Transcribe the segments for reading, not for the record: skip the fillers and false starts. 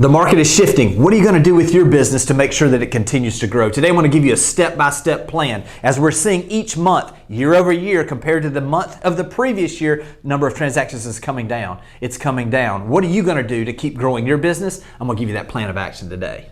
The market is shifting. What are you going to do with your business to make sure that it continues to grow? Today I want to give you a step-by-step plan. As we're seeing each month, year over year, compared to the month of the previous year, number of transactions is coming down. It's coming down. What are you going to do to keep growing your business? I'm going to give you that plan of action today.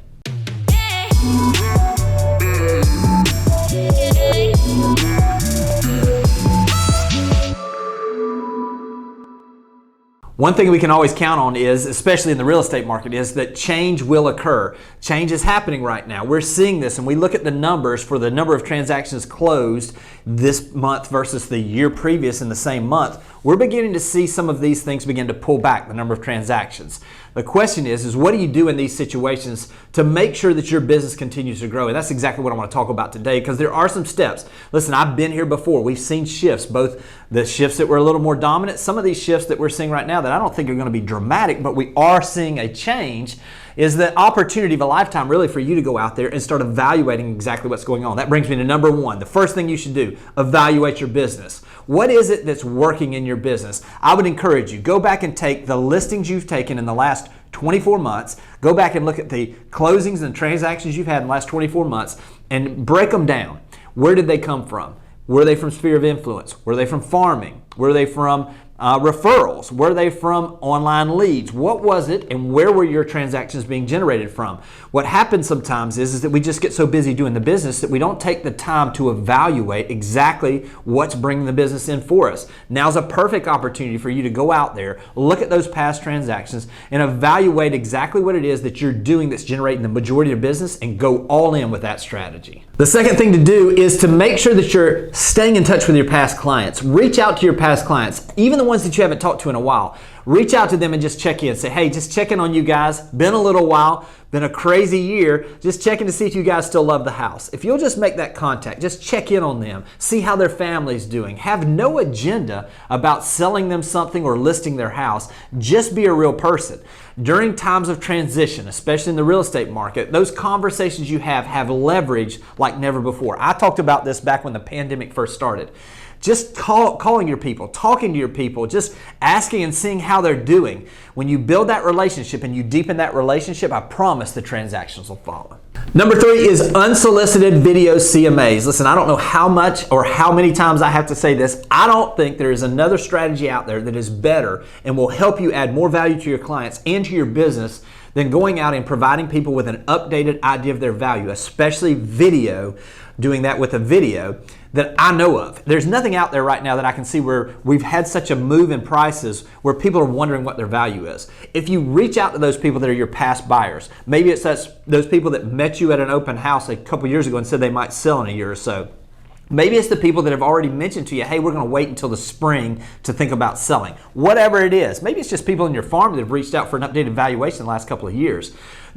One thing we can always count on is, especially in the real estate market, is that change will occur. Change is happening right now. We're seeing this, and we look at the numbers for the number of transactions closed this month versus the year previous in the same month. We're beginning to see some of these things begin to pull back the number of transactions. The question is what do you do in these situations to make sure that your business continues to grow? And that's exactly what I want to talk about today, because there are some steps. Listen, I've been here before. We've seen shifts, both the shifts that were a little more dominant, some of these shifts that we're seeing right now that I don't think are going to be dramatic, but we are seeing a change, is the opportunity of a lifetime really for you to go out there and start evaluating exactly what's going on. That brings me to number one. The first thing you should do, evaluate your business. What is it that's working in your business? I would encourage you, go back and take the listings you've taken in the last 24 months, go back and look at the closings and transactions you've had in the last 24 months and break them down. Where did they come from? Were they from sphere of influence? Were they from farming? Were they from referrals? Were they from online leads? What was it, and where were your transactions being generated from? What happens sometimes is that we just get so busy doing the business that we don't take the time to evaluate exactly what's bringing the business in for us. Now's a perfect opportunity for you to go out there, look at those past transactions, and evaluate exactly what it is that you're doing that's generating the majority of business, and go all in with that strategy. The second thing to do is to make sure that you're staying in touch with your past clients. Reach out to your past clients, even the ones that you haven't talked to in a while. Reach out to them and just check in. Say, hey, just checking on you guys. Been a little while, been a crazy year. Just checking to see if you guys still love the house. If you'll just make that contact, just check in on them, see how their family's doing. Have no agenda about selling them something or listing their house. Just be a real person. During times of transition, especially in the real estate market, those conversations you have leverage like never before. I talked about this back when the pandemic first started. Just calling your people, talking to your people, just asking and seeing how they're doing. When you build that relationship and you deepen that relationship, I promise the transactions will follow. Number three is unsolicited video CMAs. Listen, I don't know how much or how many times I have to say this. I don't think there is another strategy out there that is better and will help you add more value to your clients and to your business than going out and providing people with an updated idea of their value, especially video, doing that with a video that I know of. There's nothing out there right now that I can see where we've had such a move in prices where people are wondering what their value is. If you reach out to those people that are your past buyers, maybe it's those people that met you at an open house a couple years ago and said they might sell in a year or so. Maybe it's the people that have already mentioned to you, hey, we're going to wait until the spring to think about selling. Whatever it is. Maybe it's just people in your farm that have reached out for an updated valuation the last couple of years.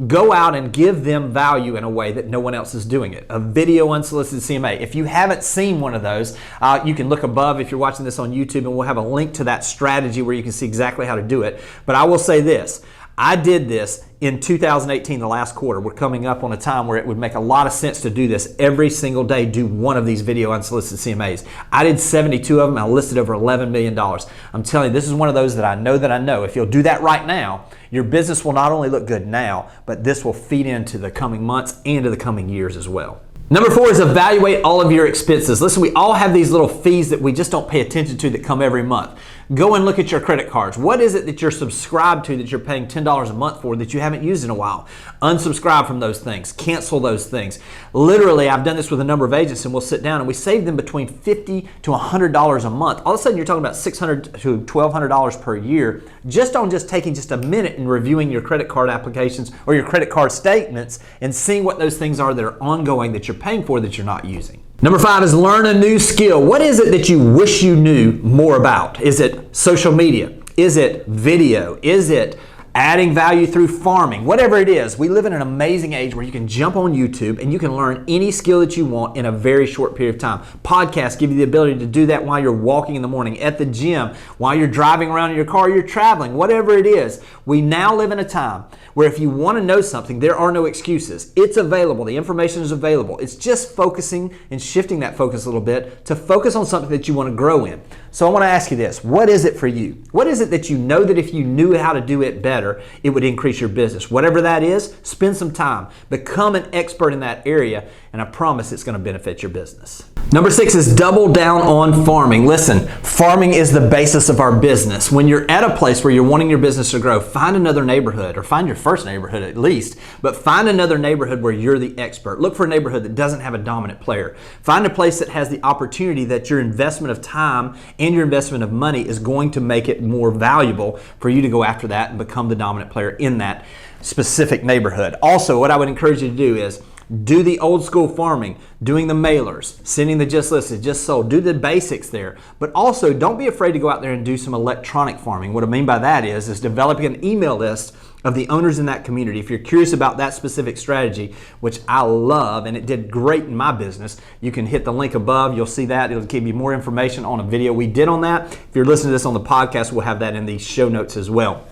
Go out and give them value in a way that no one else is doing it. A video unsolicited CMA. If you haven't seen one of those, you can look above if you're watching this on YouTube, and we'll have a link to that strategy where you can see exactly how to do it. But I will say this. I did this in 2018, the last quarter. We're coming up on a time where it would make a lot of sense to do this every single day, do one of these video unsolicited CMAs. I did 72 of them. I listed over $11 million. I'm telling you, this is one of those that I know. If you'll do that right now, your business will not only look good now, but this will feed into the coming months and to the coming years as well. Number four is evaluate all of your expenses. Listen, we all have these little fees that we just don't pay attention to that come every month. Go and look at your credit cards. What is it that you're subscribed to that you're paying $10 a month for that you haven't used in a while? Unsubscribe from those things. Cancel those things. Literally, I've done this with a number of agents, and we'll sit down and we save them between $50 to $100 a month. All of a sudden, you're talking about $600 to $1,200 per year just on taking just a minute and reviewing your credit card applications or your credit card statements and seeing what those things are that are ongoing that you're paying for that you're not using. Number five is learn a new skill. What is it that you wish you knew more about? Is it social media? Is it video? Is it adding value through farming? Whatever it is, we live in an amazing age where you can jump on YouTube and you can learn any skill that you want in a very short period of time. Podcasts give you the ability to do that while you're walking in the morning, at the gym, while you're driving around in your car, you're traveling, whatever it is. We now live in a time where if you want to know something, there are no excuses. It's available. The information is available. It's just focusing and shifting that focus a little bit to focus on something that you want to grow in. So I want to ask you this. What is it for you? What is it that you know that if you knew how to do it better, better, it would increase your business. Whatever that is, spend some time. Become an expert in that area, and I promise it's going to benefit your business. Number 6 is double down on farming. Listen, farming is the basis of our business. When you're at a place where you're wanting your business to grow, find another neighborhood, or find your first neighborhood at least, but find another neighborhood where you're the expert. Look for a neighborhood that doesn't have a dominant player. Find a place that has the opportunity that your investment of time and your investment of money is going to make it more valuable for you to go after that and become the dominant player in that specific neighborhood. Also, what I would encourage you to do is do the old school farming, doing the mailers, sending the just listed, just sold. Do the basics there. But also, don't be afraid to go out there and do some electronic farming. What I mean by that is developing an email list of the owners in that community. If you're curious about that specific strategy, which I love, and it did great in my business, you can hit the link above. You'll see that. It'll give you more information on a video we did on that. If you're listening to this on the podcast, we'll have that in the show notes as well.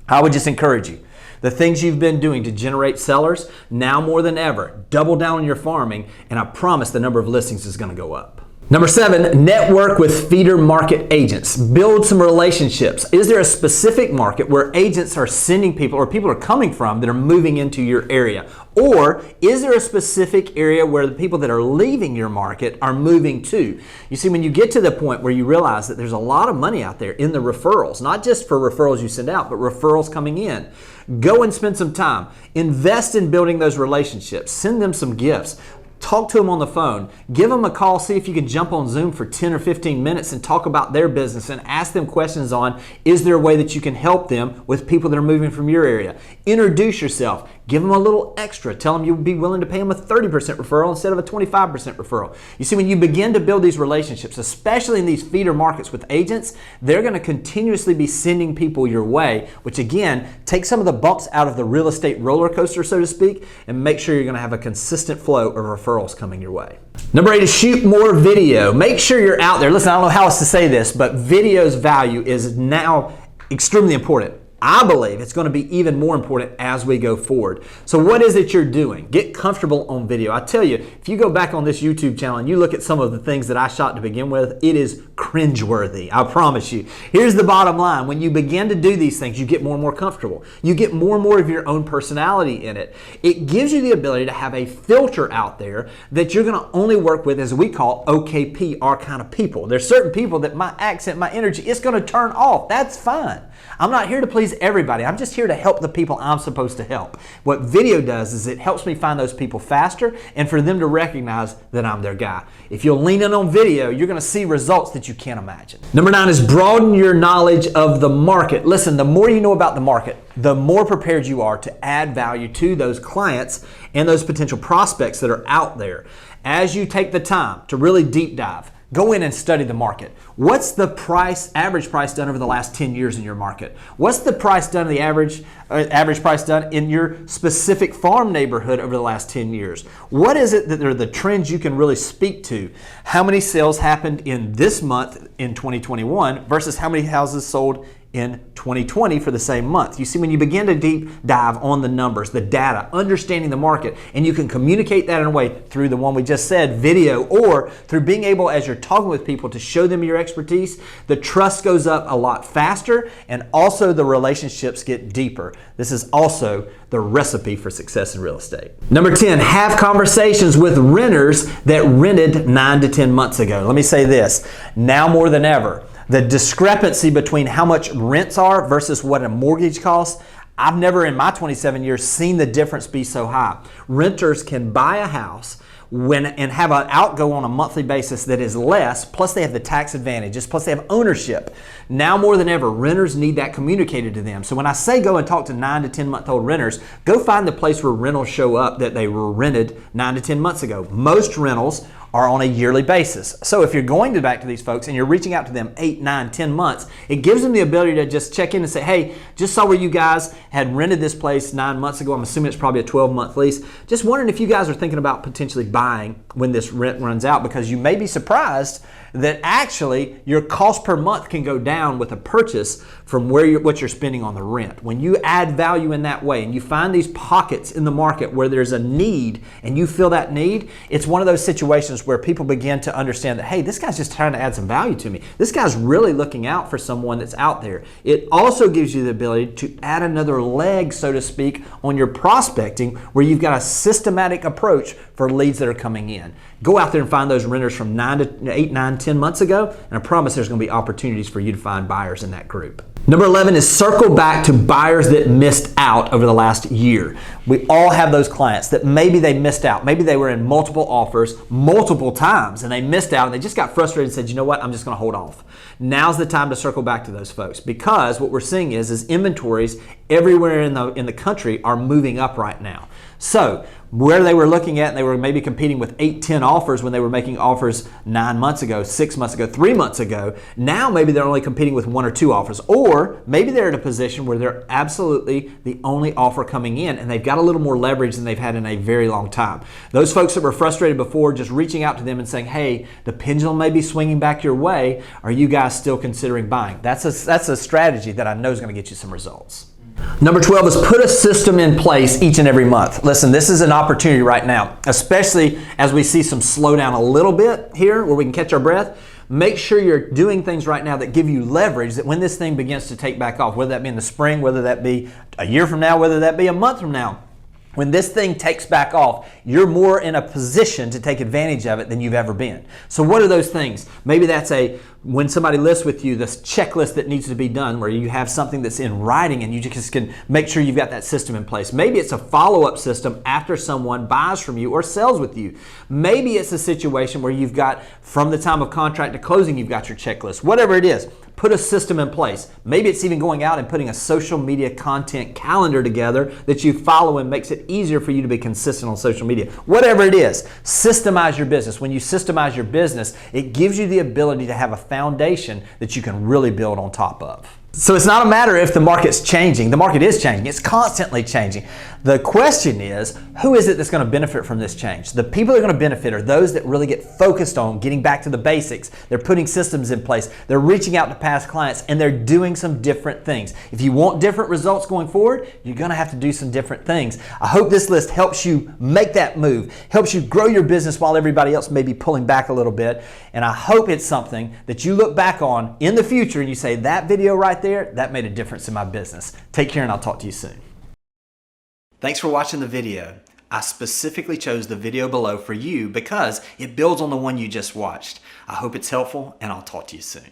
I would just encourage you. The things you've been doing to generate sellers, now more than ever, double down on your farming, and I promise the number of listings is going to go up. Number 7, network with feeder market agents. Build some relationships. Is there a specific market where agents are sending people, or people are coming from, that are moving into your area? Or is there a specific area where the people that are leaving your market are moving to? You see, when you get to the point where you realize that there's a lot of money out there in the referrals, not just for referrals you send out, but referrals coming in, go and spend some time. Invest in building those relationships. Send them some gifts. Talk to them on the phone. Give them a call. See if you can jump on Zoom for 10 or 15 minutes and talk about their business and ask them questions on, is there a way that you can help them with people that are moving from your area? Introduce yourself. Give them a little extra. Tell them you'd be willing to pay them a 30% referral instead of a 25% referral. You see, when you begin to build these relationships, especially in these feeder markets with agents, they're going to continuously be sending people your way, which again, take some of the bumps out of the real estate roller coaster, so to speak, and make sure you're going to have a consistent flow of referrals coming your way. Number 8 is shoot more video. Make sure you're out there. Listen, I don't know how else to say this, but video's value is now extremely important. I believe it's going to be even more important as we go forward. So what is it you're doing? Get comfortable on video. I tell you, if you go back on this YouTube channel and you look at some of the things that I shot to begin with, it is cringeworthy. I promise you. Here's the bottom line. When you begin to do these things, you get more and more comfortable. You get more and more of your own personality in it. It gives you the ability to have a filter out there that you're going to only work with, as we call OKP, our kind of people. There's certain people that my accent, my energy, it's going to turn off. That's fine. I'm not here to please everybody. I'm just here to help the people I'm supposed to help. What video does is it helps me find those people faster and for them to recognize that I'm their guy. If you'll lean in on video, you're going to see results that you can't imagine. Number 9 is broaden your knowledge of the market. Listen, the more you know about the market, the more prepared you are to add value to those clients and those potential prospects that are out there. As you take the time to really deep dive, go in and study the market. What's the average price done over the last 10 years in your market? What's the price done, the average price done in your specific farm neighborhood over the last 10 years? What is it that are the trends you can really speak to? How many sales happened in this month in 2021 versus how many houses sold in 2020 for the same month? You see, when you begin to deep dive on the numbers, the data, understanding the market, and you can communicate that in a way through the one we just said, video, or through being able, as you're talking with people, to show them your expertise, the trust goes up a lot faster, and also the relationships get deeper. This is also the recipe for success in real estate. Number 10, have conversations with renters that rented 9 to 10 months ago. Let me say this, now more than ever, the discrepancy between how much rents are versus what a mortgage costs, I've never in my 27 years seen the difference be so high. Renters can buy a house and have an outgo on a monthly basis that is less, plus they have the tax advantages, plus they have ownership. Now more than ever, renters need that communicated to them. So when I say go and talk to 9 to 10 month old renters, go find the place where rentals show up that they were rented 9 to 10 months ago. Most rentals are on a yearly basis. So if you're going back to these folks and you're reaching out to them 8, 9, 10 months, it gives them the ability to just check in and say, hey, just saw where you guys had rented this place 9 months ago. I'm assuming it's probably a 12-month lease. Just wondering if you guys are thinking about potentially buying when this rent runs out, because you may be surprised that actually your cost per month can go down with a purchase from what you're spending on the rent. When you add value in that way and you find these pockets in the market where there's a need and you feel that need, it's one of those situations where people begin to understand that, hey, this guy's just trying to add some value to me. This guy's really looking out for someone that's out there. It also gives you the ability to add another leg, so to speak, on your prospecting, where you've got a systematic approach for leads that are coming in. Go out there and find those renters from 8, 9, 10 months ago, and I promise there's going to be opportunities for you to find buyers in that group. Number 11 is circle back to buyers that missed out over the last year. We all have those clients that maybe they missed out. Maybe they were in multiple offers multiple times and they missed out and they just got frustrated and said, you know what, I'm just going to hold off. Now's the time to circle back to those folks, because what we're seeing is inventories everywhere in the country are moving up right now. So where they were looking at, and they were maybe competing with 8, 10 offers when they were making offers 9 months ago, 6 months ago, 3 months ago, now maybe they're only competing with 1 or 2 offers. Or maybe they're in a position where they're absolutely the only offer coming in and they've got a little more leverage than they've had in a very long time. Those folks that were frustrated before, just reaching out to them and saying, hey, the pendulum may be swinging back your way. Are you guys still considering buying? That's a strategy that I know is going to get you some results. Number 12 is put a system in place each and every month. Listen, this is an opportunity right now, especially as we see some slowdown a little bit here where we can catch our breath. Make sure you're doing things right now that give you leverage, that when this thing begins to take back off, whether that be in the spring, whether that be a year from now, whether that be a month from now, when this thing takes back off, you're more in a position to take advantage of it than you've ever been. So what are those things? Maybe that's when somebody lists with you, this checklist that needs to be done, where you have something that's in writing and you just can make sure you've got that system in place. Maybe it's a follow-up system after someone buys from you or sells with you. Maybe it's a situation where you've got, from the time of contract to closing, you've got your checklist. Whatever it is, put a system in place. Maybe it's even going out and putting a social media content calendar together that you follow and makes it easier for you to be consistent on social media. Whatever it is, systemize your business. When you systemize your business, it gives you the ability to have a foundation that you can really build on top of. So it's not a matter if the market's changing. The market is changing. It's constantly changing. The question is, who is it that's going to benefit from this change? The people that are going to benefit are those that really get focused on getting back to the basics. They're putting systems in place. They're reaching out to past clients, and they're doing some different things. If you want different results going forward, you're going to have to do some different things. I hope this list helps you make that move, helps you grow your business while everybody else may be pulling back a little bit. And I hope it's something that you look back on in the future and you say, that video right there, that made a difference in my business. Take care, and I'll talk to you soon. Thanks for watching the video. I specifically chose the video below for you because it builds on the one you just watched. I hope it's helpful, and I'll talk to you soon.